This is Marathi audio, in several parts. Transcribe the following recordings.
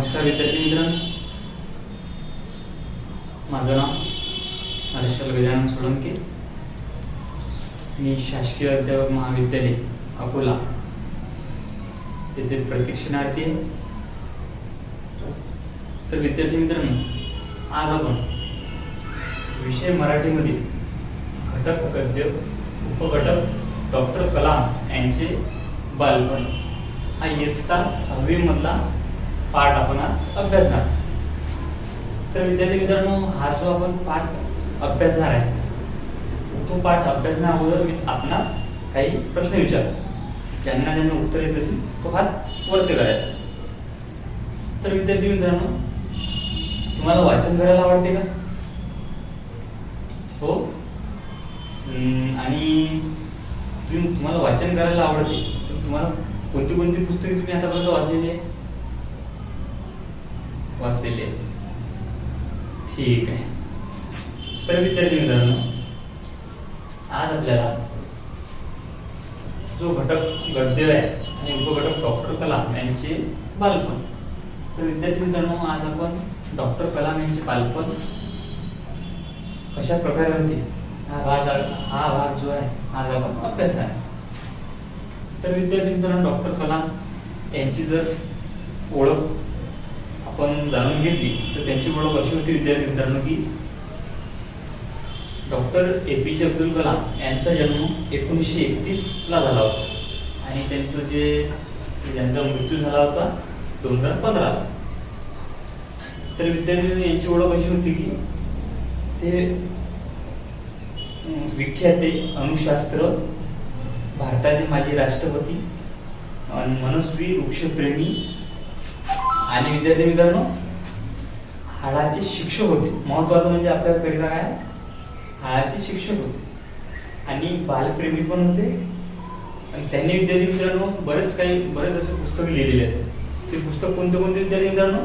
नमस्कार विद्यार्थी मित्रांनो, माझं नाव हर्षल गजानन सोळंके. मी शासकीय अध्यापक महाविद्यालय अकोला येथे प्रशिक्षणार्थी आहे. तर विद्यार्थी मित्रांनो, आज आपण विषय मराठीमधील घटक गद्य उपघटक डॉक्टर कलाम यांचे बालपण हा इयत्ता 6वी मधला पाठ आपण आज अभ्यासणार. तर विद्यार्थी मित्रांनो, हा जो आपण पाठ अभ्यासणार आहे तो पाठ अभ्यासण्या अगोदर मी आपणास काही प्रश्न विचारतो. ज्यांना उत्तर येत असेल तो हात वरती करायचा. तर विद्यार्थी मित्रांनो, तुम्हाला वाचन करायला आवडते का? हो. आणि तुम्हाला वाचन करायला आवडते, तुम्हाला कोणती कोणती पुस्तके तुम्ही आतापर्यंत वाचलेली आहे? ठीक आहे. तर विद्यार्थी मित्रांनो, आज आपल्याला जो घटक गद्य आहे आणि उपघटक डॉक्टर कलाम यांचे बालपण. तर विद्यार्थी मित्रांनो, आज आपण डॉक्टर कलाम यांचे बालपण कशा प्रकारे होते हा भाग जो आहे आज आपण अभ्यासणार आहे. तर विद्यार्थी मित्रांनो, डॉक्टर कलाम यांची जर ओळख आपण जाणून घेतली तर त्यांची ओळख अशी होती विद्यार्थी मित्रांनो की डॉक्टर APJ अब्दुल कलाम यांचा जन्म 1931 ला झाला होता आणि त्यांचा मृत्यू झाला होता 2015. तर विद्यार्थी यांची ओळख अशी होती की ते विख्याते अणुशास्त्र, भारताचे माजी राष्ट्रपती, मनस्वी वृक्षप्रेमी आणि विद्यार्थी मित्रांनो हाडाचे शिक्षक होते. महत्वाचं म्हणजे आपल्याकरिता काय, हाडाचे शिक्षक होते आणि बालप्रेमी पण होते. आणि त्यांनी विद्यार्थी मित्रांनो बरेच असे पुस्तक लिहिलेले आहेत. ते पुस्तक कोणते विद्यार्थी मित्रांनो?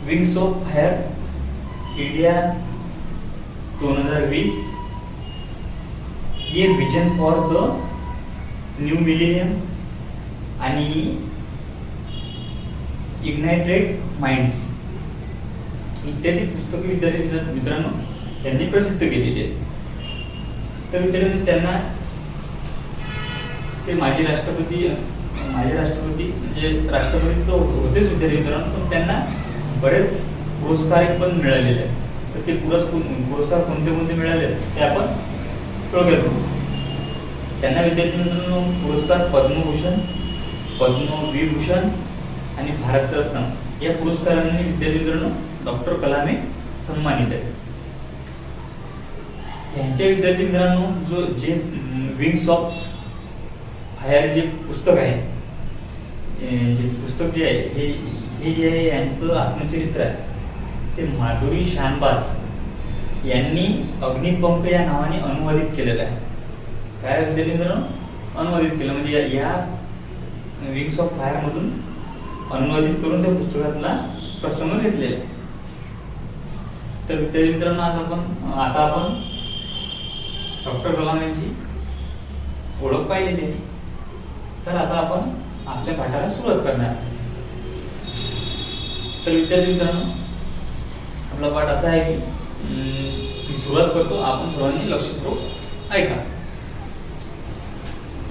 विंग्स ऑफ फायर इंडिया 2020, ये vision for the new millennium आणि इग्नाइटेड माइंड्स इत्यादी पुस्तके विद्यार्थी मित्रांनो त्यांनी प्रसिद्ध केलेली आहेत. तर विद्यार्थी त्यांना ते माजी राष्ट्रपती म्हणजे राष्ट्रपती तो होतेच विद्यार्थी मित्रांनो, पण त्यांना बरेच पुरस्कार पण मिळालेले आहेत. तर ते पुरस्कार कोणते मिळाले ते आपण थोडक्यात बघू. त्यांना विद्यार्थी मित्रांनो पुरस्कार पद्मभूषण, पद्मविभूषण आणि भारतरत्न या पुरस्कारांनी विद्यार्थी मित्रांनो डॉक्टर कलाम हे सन्मानित आहेत. यांच्या विद्यार्थी मित्रांनो जे विंग्स ऑफ फायर जे पुस्तक आहे, जे पुस्तक जे आहे हे जे आहे यांचं आत्मचरित्र आहे ते माधुरी शानबाज यांनी अग्निपंख या नावाने अनुवादित केलेलं आहे. काय विद्यार्थी मित्रांनो अनुवादित केलं म्हणजे या विंग्स ऑफ फायर मधून अनुवादित करून त्या पुस्तकातला प्रसंग घेतलेला आहे. तर विद्यार्थी मित्रांनो आता आपण डॉक्टर कलाम यांची ओळख पाहिलेली आहे. तर आता आपण आपल्या पाठाला सुरुवात करणार आहे. तर विद्यार्थी मित्रांनो, आपला पाठ असा आहे की मी सुरुवात करतो, आपण सर्वांनी लक्षपूर्वक ऐका.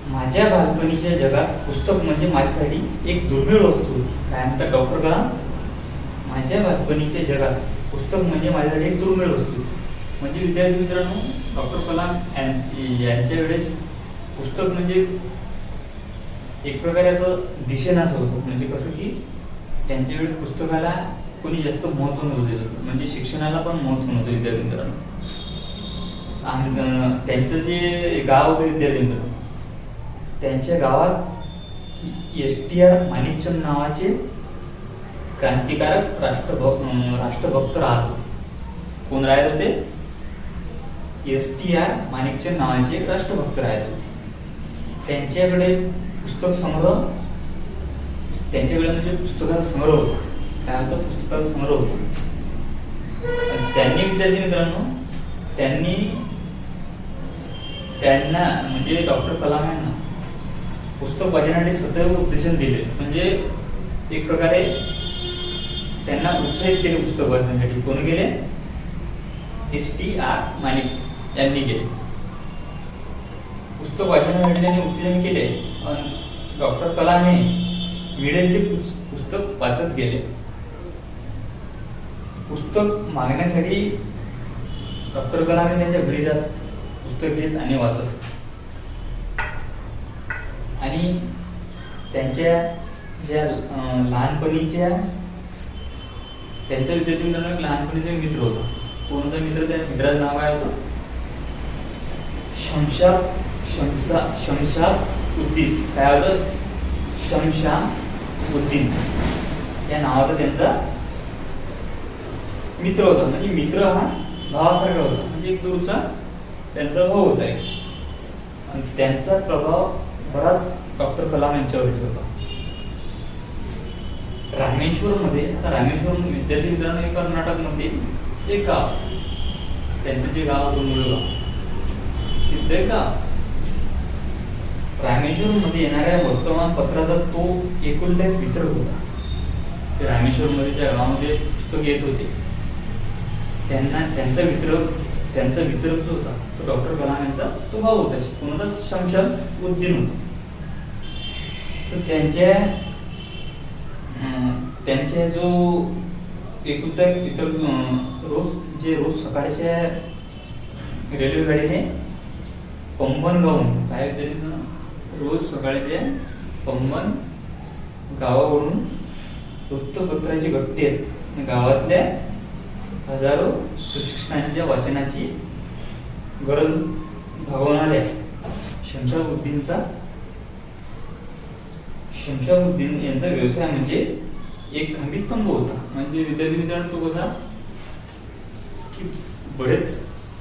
माझ्या बालपणीच्या जगात पुस्तक म्हणजे माझ्यासाठी एक दुर्मिळ वस्तू होती. काय म्हणतात डॉक्टर कलाम? माझ्या बालपणीच्या जगात पुस्तक म्हणजे माझ्यासाठी एक दुर्मिळ वस्तू. म्हणजे विद्यार्थी मित्रांनो, डॉक्टर कलाम यांच्या वेळेस पुस्तक म्हणजे एक प्रकारे असं दिसेनासं होतं. म्हणजे कसं की त्यांच्या वेळेस पुस्तकाला कोणी जास्त महत्त्व नव्हतं देत होतं, म्हणजे शिक्षणाला पण महत्त्व नव्हतं विद्यार्थी मित्रांनो. आणि त्यांचं जे गाव होतं विद्यार्थी मित्रांनो, त्यांच्या गावात STR माणिकचंद नावाचे क्रांतिकारक राष्ट्रभक्त राहत होते. कोण राहत होते? STR माणिकचंद नावाचे राष्ट्रभक्त राहत होते. त्यांच्याकडे पुस्तक संग्रह, त्यांच्याकडे म्हणजे पुस्तकाचा संग्रह होता. काय होतं? पुस्तकाचा संग्रह होता. त्यांनी विद्यार्थी मित्रांनो त्यांना म्हणजे डॉक्टर कलाम यांना पुस्तक वाचण्यासाठी सदैव उत्तेजन दिले. म्हणजे एक प्रकारे त्यांना उत्साहित केले पुस्तक वाचण्यासाठी. कोण केले? STR माणिक यांनी केले. पुस्तक वाचण्यासाठी त्यांनी उत्तेजन केले. डॉक्टर कलाम हे मिळेल ते पुस्तक वाचत गेले. पुस्तक मागण्यासाठी डॉक्टर कलाम हे त्यांच्या घरी जात, पुस्तक घेत आणि वाचत. आणि त्यांच्या ज्या लहानपणीच्या त्यांचा विद्यार्थी मित्रांनो एक लहानपणीचा मित्र होता. कोणता मित्र? त्या मित्राचं नाव काय होतं? शमशाद-उद्दीन. काय होतं? शमशाद-उद्दीन या नावाचा त्यांचा मित्र होता. म्हणजे मित्र हा भावासारखा होता, म्हणजे एक दूरचा त्यांचा भाऊ होता. आणि त्यांचा प्रभाव बराच डॉक्टर कलाम यांच्यावरती होता. रामेश्वरमध्ये, आता रामेश्वर विद्यार्थी मित्रांनो हे कर्नाटकमध्ये एक गाव, त्यांचं जे गाव होतं मुळगाव, तिथे गाव रामेश्वरमध्ये येणाऱ्या वर्तमानपत्राचा तो एकुलता एक मित्र होता. ते रामेश्वरमध्ये ज्या गावामध्ये पुस्तक येत होते त्यांचा मित्र जो होता तो डॉक्टर कलाम यांचा तो भाऊ होता. कोणाचा? शमशाद-उद्दीन होता. तर त्यांच्या जो एकुलता एक मित्र रोज सकाळच्या रेल्वे गाडीने पंबन गावून काय रोज सकाळच्या पंबन गावावरून वृत्तपत्राची गट्टी आहेत. गावातल्या हजारो सुशिक्षितांच्या वाचनाची गरज भागवणाऱ्या शमशाद-उद्दीन यांचा व्यवसाय म्हणजे एक खंबीर तंबू होता. म्हणजे विद्यार्थी मित्रांनो तो कसा की बरेच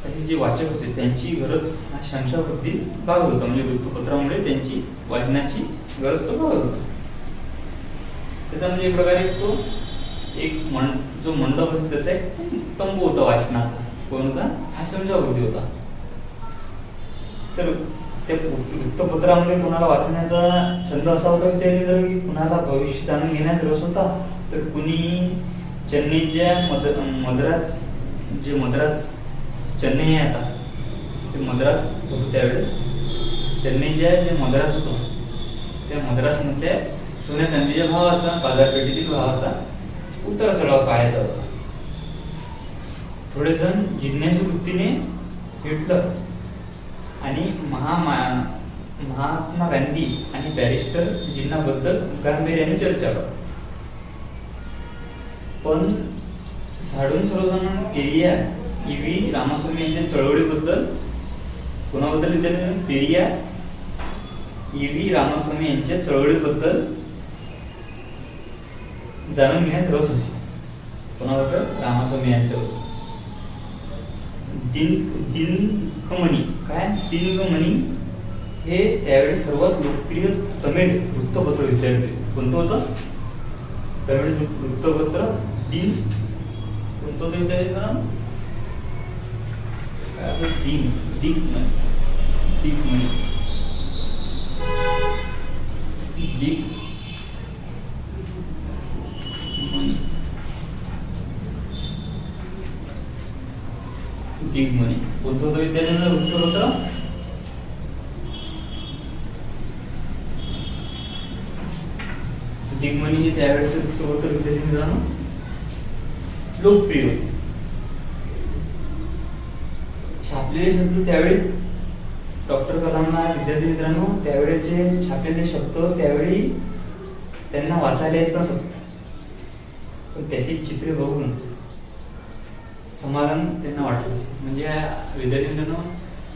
असे जे वाचक होते त्यांची गरज हा शमशाद-उद्दीन भागवत होता. म्हणजे वृत्तपत्रामुळे त्यांची वाचनाची गरज तो भागवत होता. त्याचा म्हणजे एक प्रकारे तो एक जो मंडप असतो त्याचा एक तंबू होता वाचनाचा. कोण होता? हा शमशाद-उद्दीन होता. तर त्या वृत्तपत्रामध्ये कोणाला वाचण्याचा छंद असा होता की कुणाला भविष्य जाणून घेण्यास रस होता, तर कुणी चेन्नईच्या मद्रास चेन्नई आहे आता, ते मद्रास होतो त्यावेळेस. चेन्नईच्या जे मद्रास होतो त्या मद्रासमधल्या सोन्या चांदीच्या भावाचा, बाजारपेठेतील भावाचा उतार चढाव पाहायचा होता. थोडे जण जिज्ञासू वृत्तीने भेटलं आणि महात्मा गांधी आणि बॅरिस्टर जिन्नाबद्दल गांभीर्याने चर्चा करतात. पण साडून सर्वजण पेरियार E.V. रामास्वामी यांच्या चळवळीबद्दल, कोणाबद्दल विद्यार्थी? पेरियार E.V. रामास्वामी यांच्या चळवळीबद्दल जाणून घेण्यात रस असे. कोणाबद्दल? रामास्वामी यांच्याबद्दल. दिनकमणी हे त्यावेळेस सर्वात लोकप्रिय तमिळ वृत्तपत्र विद्यार्थी. कोणतं होतं? तमिळ वृत्तपत्र कोणतं होतं विद्यार्थी? दिग्मणी कोणतं होतं विद्यार्थ्यांना वृत्तपत्र? दिग्मणी हे त्यावेळेचे वृत्तपत्र विद्यार्थी मित्रांनो लोकप्रिय होते. छापलेले शब्द त्यावेळी डॉक्टर कलामना विद्यार्थी मित्रांनो त्यावेळेचे छापलेले शब्द त्यावेळी त्यांना वाचायला येत नसत, पण त्यातील चित्रे बघून समाधान त्यांना वाटत असे. म्हणजे विद्यार्थी मित्रांनो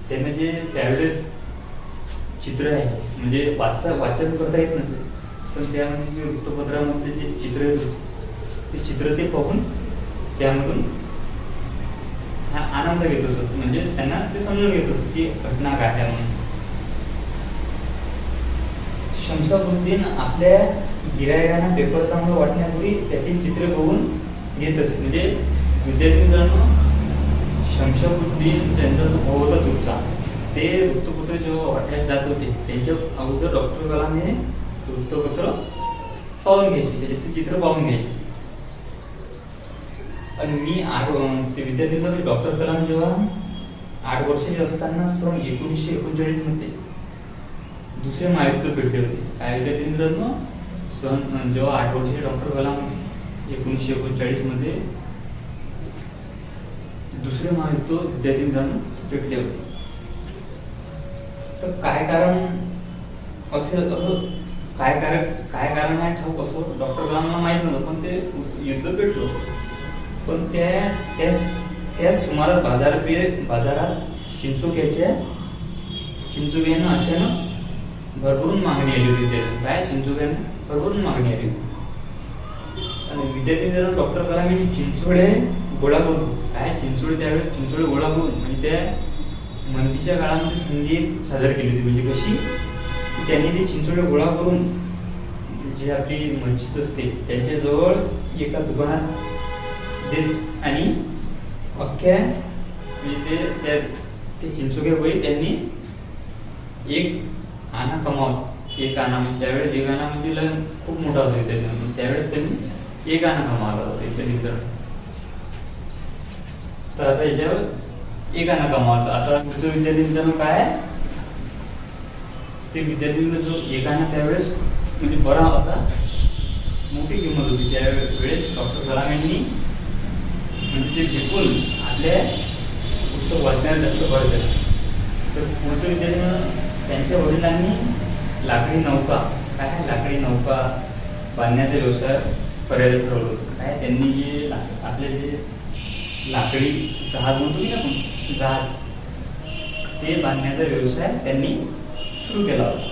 त्यांना जे त्यावेळेस चित्र आहे म्हणजे वाचन करता येत नसते, पण त्यामध्ये जे वृत्तपत्रामध्ये जे चित्र ते चित्र ते पाहून त्यामधून हा आनंद घेत असत. म्हणजे त्यांना ते समजून घेत असत की घटना काय आहे म्हणून. शमशाद-उद्दीन आपल्या गिरायकांना पेपर चांगलं वाटण्यापूर्वी त्यातील चित्रे बघून घेत असत. म्हणजे विद्यार्थी मित्रांनो शमशाद-उद्दीन त्यांचा जो भाऊ होता तुमचा ते वृत्तपत्र जेव्हा वाटण्यात जात होते त्यांच्या अगोदर डॉक्टर कलाम हे वृत्तपत्र पाहून घ्यायचे, त्याचे चित्र पाहून घ्यायचे. आणि मी ते विद्यार्थी डॉक्टर कलाम जेव्हा 8 वर्षाचे असताना सन 1939 मध्ये दुसरे महायुद्ध पेटले होते. काय विद्यार्थी मित्रांनो, जेव्हा 8 वर्षाचे डॉक्टर कलाम 1939 मध्ये दुसरे महायुद्ध विद्यार्थी मित्रांनो पेटले होते. तर काय कारण असेल, काय कारण आहे ठाऊक असं डॉक्टर कलामला माहित नव्हतं, पण ते युद्ध पेटलं. पण त्या सुमारास बाजारात चिंचोक्यानं अचानक भरभरून मागणी आली होती. काय चिंचोक्यानं भरभरून मागणी आली होती. आणि विद्यार्थी डॉक्टर कलाम यांनी चिंचोळे गोळा करून, काय त्यावेळेस चिंचोळे गोळा करून म्हणजे त्या मंदीच्या काळामध्ये संधी सादर केली होती. म्हणजे कशी त्यांनी ते चिंचोळे गोळा करून जे आपली मस्जिद असते त्यांच्याजवळ एका दुकानात देत आणि अख्ख्या म्हणजे ते चिंचोक्या बाई त्यांनी एक आणा कमावत. एक आणा म्हणजे त्यावेळेस एक आणा म्हणजे खूप मोठा होता त्यावेळेस त्यांनी एक आणा कमावला होता. तर आता याच्यावर एक आणा कमावला. आता पुढचं विद्यार्थी काय, ते विद्यार्थी जो एक आणा त्यावेळेस म्हणजे बरा होता, मोठी किंमत होती. त्यावेळेस डॉक्टर कलाम यांनी म्हणजे ते विकून आपल्या पुस्तक वाचण्याला जास्त भर दिला. तर पुढचं विद्यार्थी त्यांच्या वडिलांनी लाकडी नौका बांधण्याचा व्यवसाय करायला ठरवलं होतं. काय त्यांनी जे आपले जे लाकडी जहाज म्हणतो की आपण जहाज, ते बांधण्याचा व्यवसाय त्यांनी सुरू केला होता,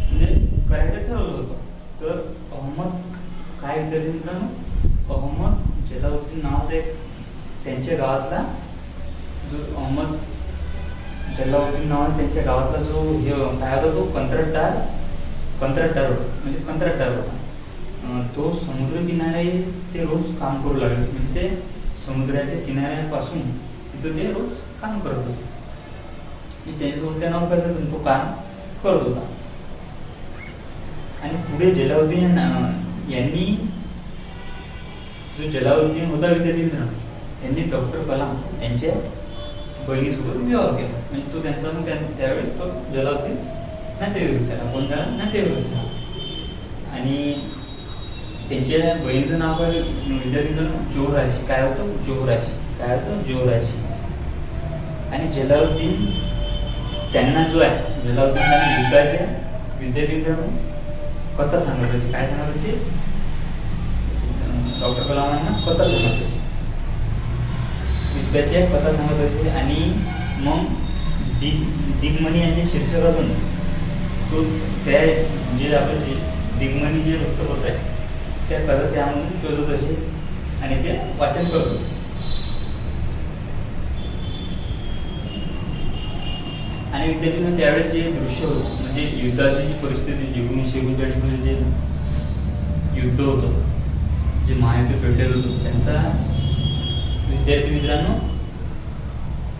म्हणजे करायचं ठरवलं होतं. तर काय विद्यार्थी मित्रांनो, अहमद जलाउद्दीन नावाचा एक त्यांच्या गावातला जो जलाउद्दीन नावाने त्यांच्या गावातला जो हे काय होता तो कंत्राटदार होता. तो समुद्र किनारे ते रोज काम करू लागले. म्हणजे ते समुद्राच्या किनाऱ्यापासून तिथं ते रोज काम करत होते. त्याच्याजवळ त्या नौकेतून तो काम करत होता. आणि पुढे जलाउद्दीन यांनी जो जलाउद्दीन होता विद्यार्थी त्यांनी डॉक्टर कलाम यांच्या बहिणीसोबत विवाह केला. म्हणजे तो त्यांचा मग त्यावेळेस तो जलाउद्दीन नातेवाईक झाला. कोण झाला? नातेवाईक झाला. आणि त्यांच्या बहिणीचं नाव काय विद्यार्थी जोहराशी. काय होतं? जोहराशी. आणि जलाउद्दीन त्यांना जो आहे जलाउद्दीन त्यांना युद्धाच्या विद्यार्थी कथा सांगत असे. काय सांगत असे? डॉक्टर कलामांना कथा सांगत असे, युद्धाच्या कथा सांगत असे. आणि मग दिग्मणी यांच्या शीर्षकातून तो त्या जे आपले दिग्मणी जे वृत्तपत्र आहे त्या कथा त्यामधून शोधत असे आणि ते वाचन करत असे. आणि विद्यार्थ्यांना त्यावेळेस जे दृश्य होतं म्हणजे युद्धाची जी परिस्थिती 1939 मध्ये जे युद्ध होतं, जे महायुद्ध पेटलेलं होतं, त्यांचा विद्यार्थी मित्रांनो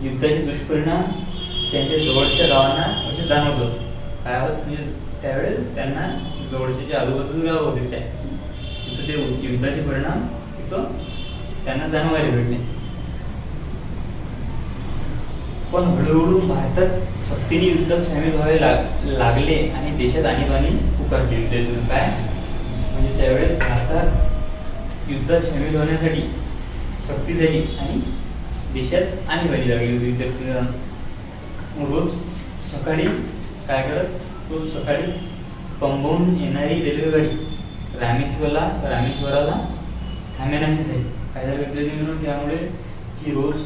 युद्धाचे दुष्परिणाम त्यांच्या जवळच्या गावांना म्हणजे जाणवत होत. काय होत म्हणजे त्यावेळेस त्यांना जवळचे जे आजूबाजूचे गाव होते तिथं ते युद्धाचे परिणाम तिथं त्यांना जाणवायला भेटले. पण हळूहळू भारतात सक्तीने युद्धात सामील व्हावे लागले आणि देशात आणीबाणी पुकारली. काय म्हणजे त्यावेळेस भारतात युद्धात सामील होण्यासाठी सक्ती झाली आणि देशात आणीबाणी लागली होती. विद्यार्थी रोज सकाळी काय करत, रोज सकाळी पंबवून येणारी रेल्वेगाडी रामेश्वराला थांबेनाशीच आहे. काय झालं विद्यार्थी, त्यामुळे जी रोज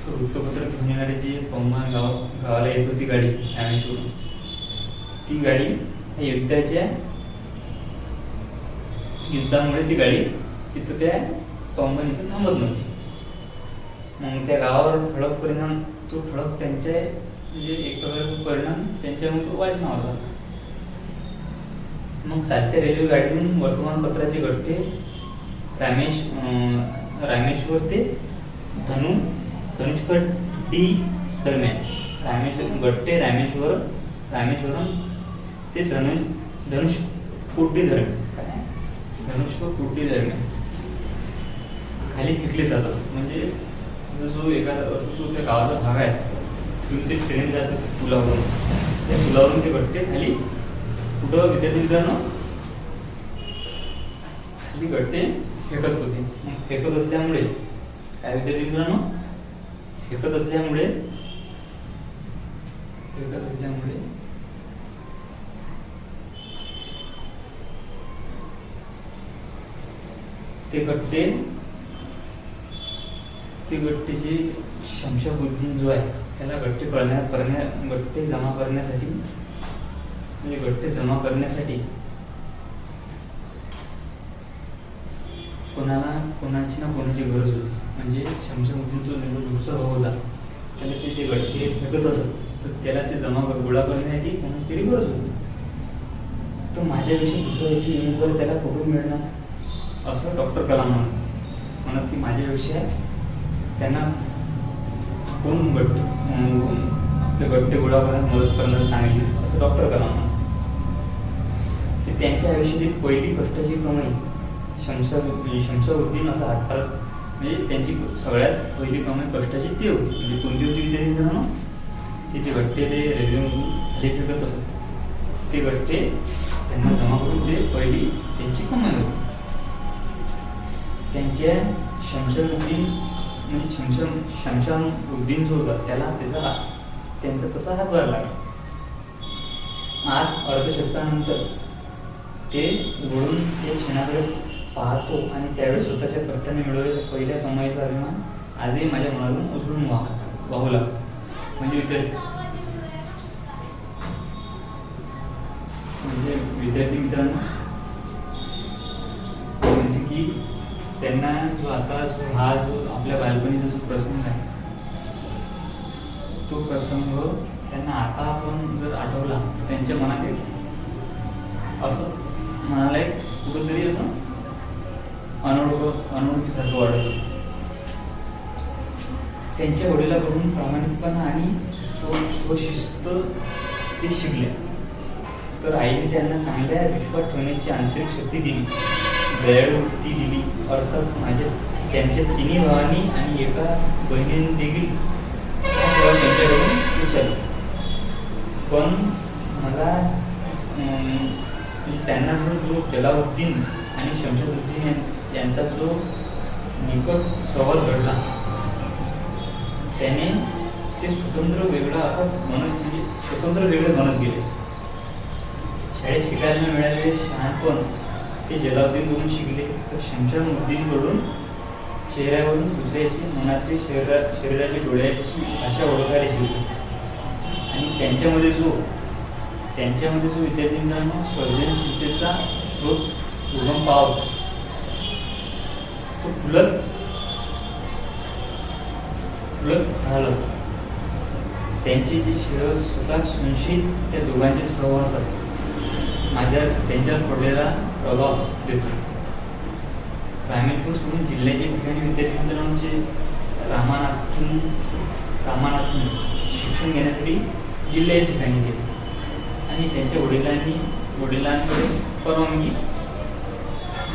वृत्तपत्र घेऊन येणारी जी पंबन गावाला येत होती गाडी रामेश्वर, ती गाडी युद्धामुळे ती गाडी तिथं त्या पंबन इथं थांबत नव्हती. मग त्या गावावर ठळक परिणाम, तो ठळक त्यांच्या म्हणजे एक प्रकारचा परिणाम त्यांच्यामुळे तो वाचना होता. मग चालत्या रेल्वे गाडीतून वर्तमानपत्राचे गठ्ठे रामेश्वर ते धनुष्कडी दरम्यान गट्टे रामेश्वरम ते धनुष्कोडी दरम्यान काय धनुष्य कोटी जाणे खाली फेकले जातात. म्हणजे जो एखादा जो त्या गावाचा भाग आहे तिथून ते ट्रेन जातं पुलावरून, त्या पुलावरून ते गट्टे खाली कुठं विद्यार्थी मित्रांनो खाली गट्टे फेकत होते. फेकत असल्यामुळे काय विद्यार्थी मित्रांनो फेकत असल्यामुळे ते गट्टेची शमशाबुद्दीन जो आहे त्याला गट्टे जमा करण्यासाठी म्हणजे गट्टे जमा करण्यासाठी कोणाची ना कोणाची गरज होती. म्हणजे शमशाबुद्दीन जो दूरचा भाऊ होता त्याला ते गट्टे फेकत असत तर त्याला ते गोळा करण्यासाठी कोणाची तरी गरज होती. तर माझ्यापेक्षा दुसरा व्यक्ती उमेदवार त्याला कुठून मिळणार असं डॉक्टर कलाम म्हणत की माझ्यापेक्षा त्यांना कोण आपले गट्टे गोळा करण्यास मदत करण्यास सांगितली असं डॉक्टर कलाम म्हणत. ते त्यांच्या आयुष्यातील पहिली कष्टाची कमाई शमशाबुद्दीन असा हातभार म्हणजे त्यांची सगळ्यात पहिली कमाई कष्टाची ती होती. म्हणजे कोणती होती विद्यार्थी मित्रांनो की जे गट्टे ते रेल्वेमधून खाली फेकत असत ते गट्टे त्यांना जमा करून ते पहिली त्यांची कमाई होती. त्यांच्या शमशाबुद्दीन म्हणजे शमशाबुद्दीन जो होता त्याला त्यांचा तसा हातभार लागला. आज अर्धशतकानंतर ते उघडून ते क्षणाकडे पाहतो आणि त्यावेळेस स्वतःच्या कष्टाने मिळवलेल्या पहिल्या कमाईचा अभिमान आजही माझ्या मनातून उसळून वाहू लागतो. म्हणजे विद्यार्थी मित्रांनो म्हणजे की त्यांना जो आपल्या बालपणीचा जो प्रसंग आहे तो प्रसंग त्यांना आता आपण जर आठवला तर त्यांच्या मनात असं मनाला एक कुठंतरी असं अनोळखीसारखं वाटत होतं. त्यांच्या वडिलांकडून प्रामाणिकपणा आणि स्वशिस्त ते शिकले. तर आईने त्यांना चांगल्या विश्वास ठेवण्याची आंतरिक शक्ती दिली, दयाळू वृत्ती दिली. अर्थात त्यांच्या तिन्ही भावांनी आणि एका बहिणीने देखील त्यांच्याकडून विचारलं. पण मला त्यांना जो जलालुद्दीन आणि शमशाबुद्दीन यांचा जो निकट सहवास घडला त्याने ते स्वतंत्र वेगळं म्हणत गेले. शाळेत शिकायला मिळालेले शहाणपण ते जलालुद्दीनकडून शिकले तर शमशाबुद्दीनकडून चेहऱ्यावरून दुसऱ्याची मनातली शरीराची डोळ्याची भाषा ओळखायला शिकले. आणि त्यांच्यामध्ये जो विद्यार्थ्यांना सर्जनशीलतेचा शोध उगम पावतो तो फुलत राहिलं. त्यांची जी स्वतः संशयित त्या दोघांचे सहवासात त्यांच्यावर पडलेला प्रभाव देतो. ग्रामीण सोडून जिल्ह्याच्या ठिकाणी विद्यार्थ्यांचे रामानाथून शिक्षण घेण्यासाठी जिल्ह्याच्या ठिकाणी गेले आणि त्यांच्या वडिलांकडे परवानगी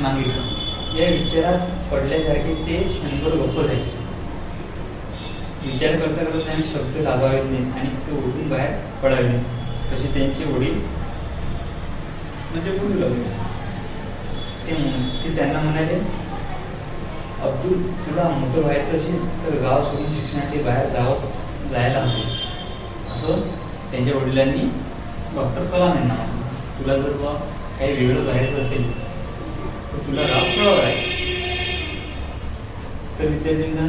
मागितली. या विचारात पडल्यासारखे ते क्षणभर गप्प झाले. विचार करता त्यांनी शब्द लाभावेत नाही आणि ते उठून बाहेर पडावे तसे त्यांचे वडील म्हणजे बोलू लागले. ते त्यांना म्हणाले, अब्दुल तुला मोठं व्हायचं असेल तर गाव सोडून शिक्षणासाठी बाहेर जायला हवे असं त्यांच्या वडिलांनी डॉक्टर कलाम यांना म्हटलं. तुला जर काही वेगळं करायचं असेल तर तुला गाव सोडावं लागेल. तर विद्यार्थ्यांना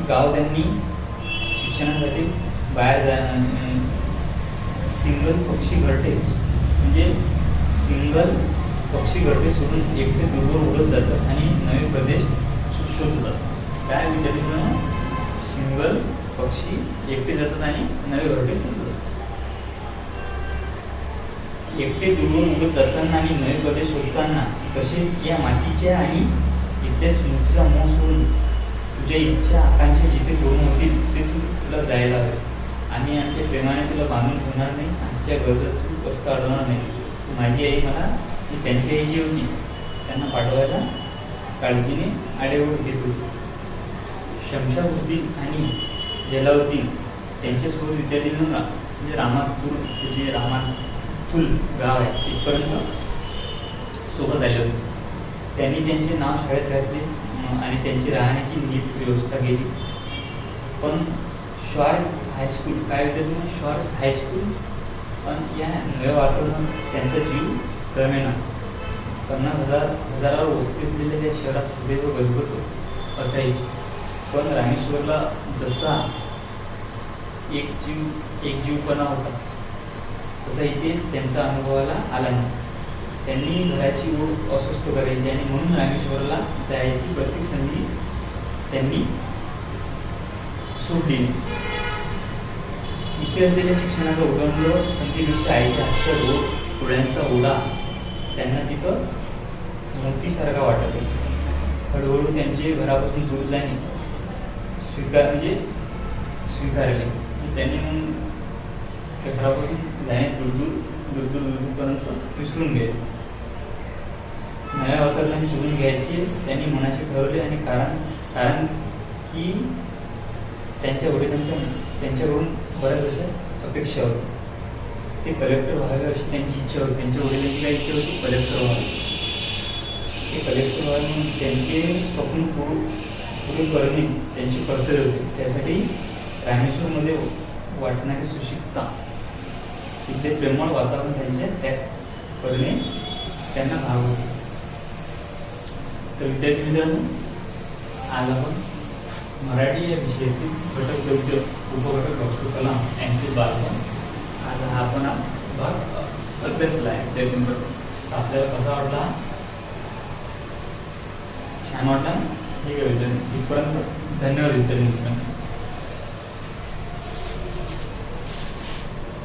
गाव त्यांनी शिक्षणासाठी बाहेर सिंगल पक्षी घरटे सोडून एकटे दूरवर उडत जातात आणि नवे प्रदेश शोधतात. काय विद्यार्थ्यांना सिंगल पक्षी एकटे जातात आणि नवे घरटे शोधतात. एकटे दूरवर उडत जाताना आणि नवे प्रदेश शोधताना तसे या मातीच्या आणि इथल्या स्मृतीचा मोह सोडून तुझ्या इच्छा आकांक्षा जिथे पूर्ण होतील तिथे तुला जायला हवे. आम्ही आमच्या प्रेमाने तुला बांधून ठेवणार नाही, आमच्या गरजेत तू कष्ट अडवणार नाही. माझी आई मला जी त्यांची आई जी होती त्यांना पाठवायला काळजीने आडेओढ घेत होती. शमशाबुद्दीन आणि जलाउद्दीन त्यांच्यासोबत विद्यार्थ्यांना म्हणजे रामातूर जे रामातुल गाव आहे तिथपर्यंत सोबत आले होते. त्यांनी त्यांचे नाव शाळेत घातले आणि त्यांची राहण्याची नीट व्यवस्था केली. पण श्वार्ज हायस्कूल काय होतं श्वार्ज हायस्कूल पण या नव्या वातावरणात त्यांचा जीव क्रमेना 50,000 हजारावर वस्ती असलेल्या त्या शहरात सदैव गजबज असायची. पण रामेश्वरला जसा एक जीवपणा होता तसा इथे त्यांचा अनुभवाला आला नाही. त्यांनी घराची ओढ अस्वस्थ करायची आणि म्हणून रामेश्वरला जायची प्रत्येक संधी त्यांनी सोडली. इथे असलेल्या शिक्षणाचा उदंड संधीपेक्षा आईच्या हातच्या डोळ्यांचा ओढा त्यांना तिथं मोतीसारखा वाटत असे. हळूहळू त्यांचे घरापासून दूर जाणे स्वीकारले. त्यांनी मग त्या घरापासून जाणे दूरपर्यंत विसरून गेले. नव्या वातावरणाने जुळून घ्यायचे त्यांनी मनाशी ठरवले आणि कारण की त्यांच्या वडिलांच्या त्यांच्याकडून बऱ्याच अशा अपेक्षा होती. ते कलेक्टर व्हावे अशी त्यांची इच्छा होती. त्यांच्या वडिलांची काय इच्छा होती कलेक्टर व्हावे. ते कलेक्टर व्हावे म्हणून त्यांचे स्वप्न पूर्ण करणे त्यांचे कर्तव्य होते. त्यासाठी रामेश्वरमध्ये वाटणारी सुशिक्षितता तिथले प्रेमळ वातावरण त्यांचे त्याग करणे त्यांना भाग होते. तर विद्यार्थी मित्रांनो आज आपण मराठी या विषयातील घटक योग्य उपघटक डॉक्टर कलाम यांचे बालपण आज हा आपण भाग अभ्यासला आहे. विद्यार्थी मित्रांनो आपल्याला कसा वाटला छान वाटला ठीक आहे विद्यार्थी. इथपर्यंत धन्यवाद विद्यार्थी मित्रांनो.